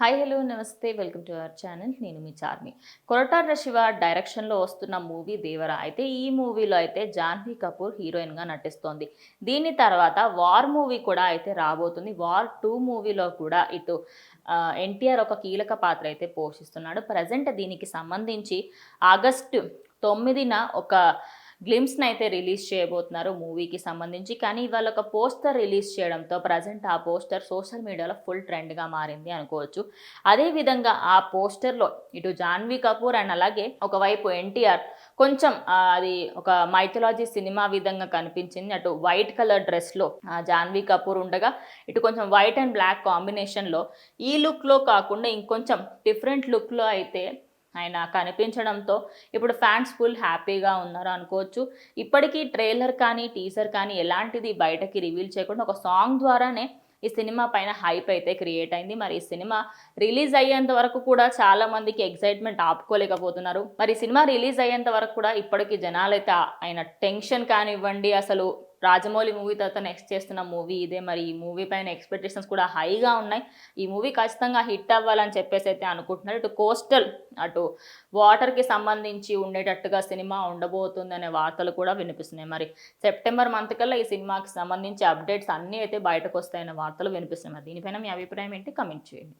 Hi hello నమస్తే welcome to our channel. నేను మీ చార్మి. కొరటాల శివ డైరెక్షన్లో వస్తున్న మూవీ దేవర. అయితే ఈ మూవీలో అయితే జాన్వీ కపూర్ హీరోయిన్గా నటిస్తోంది. దీని తర్వాత వార్ మూవీ కూడా అయితే రాబోతుంది. వార్ 2 మూవీలో కూడా ఇటు ఎన్టీఆర్ ఒక కీలక పాత్ర అయితే పోషిస్తున్నాడు. ప్రజెంట్ దీనికి సంబంధించి ఆగస్టు 9న ఒక గ్లిమ్స్ని అయితే రిలీజ్ చేయబోతున్నారు మూవీకి సంబంధించి. కానీ ఇవాళ ఒక పోస్టర్ రిలీజ్ చేయడంతో ప్రజెంట్ ఆ పోస్టర్ సోషల్ మీడియాలో ఫుల్ ట్రెండ్గా మారింది అనుకోవచ్చు. అదేవిధంగా ఆ పోస్టర్లో ఇటు జాన్వీ కపూర్ అండ్ అలాగే ఒకవైపు ఎన్టీఆర్ కొంచెం అది ఒక మైథలాజీ సినిమా విధంగా కనిపించింది. అటు వైట్ కలర్ డ్రెస్లో జాన్వీ కపూర్ ఉండగా ఇటు కొంచెం వైట్ అండ్ బ్లాక్ కాంబినేషన్లో ఈ లుక్లో కాకుండా ఇంకొంచెం డిఫరెంట్ లుక్లో అయితే ఆయన కనిపించడంతో ఇప్పుడు ఫ్యాన్స్ ఫుల్ హ్యాపీగా ఉన్నారు అనుకోవచ్చు. ఇప్పటికీ ట్రైలర్ కానీ టీజర్ కానీ ఎలాంటిది బయటకి రివీల్ చేయకుండా ఒక సాంగ్ ద్వారానే ఈ సినిమా పైన హైప్ అయితే క్రియేట్ అయింది. మరి ఈ సినిమా రిలీజ్ అయ్యేంత వరకు కూడా చాలా మందికి ఎక్సైట్మెంట్ ఆపుకోలేకపోతున్నారు. మరి ఈ సినిమా రిలీజ్ అయ్యేంత వరకు కూడా ఇప్పటికీ జనాలైతే ఆయన టెన్షన్ కానివ్వండి, అసలు రాజమౌళి మూవీ తర్వాత నెక్స్ట్ చేస్తున్న మూవీ ఇదే. మరి ఈ మూవీ పైన ఎక్స్పెక్టేషన్స్ కూడా హైగా ఉన్నాయి. ఈ మూవీ ఖచ్చితంగా హిట్ అవ్వాలని చెప్పేసి అయితే అనుకుంటున్నారు. ఇటు కోస్టల్ అటు వాటర్కి సంబంధించి ఉండేటట్టుగా సినిమా ఉండబోతుంది అనే వార్తలు కూడా వినిపిస్తున్నాయి. మరి సెప్టెంబర్ మంత్ కల్లా ఈ సినిమాకి సంబంధించి అప్డేట్స్ అన్నీ అయితే బయటకు వస్తాయనే వార్తలు వినిపిస్తున్నాయి. దీనిపైన మీ అభిప్రాయం ఏంటి? కమెంట్ చేయండి.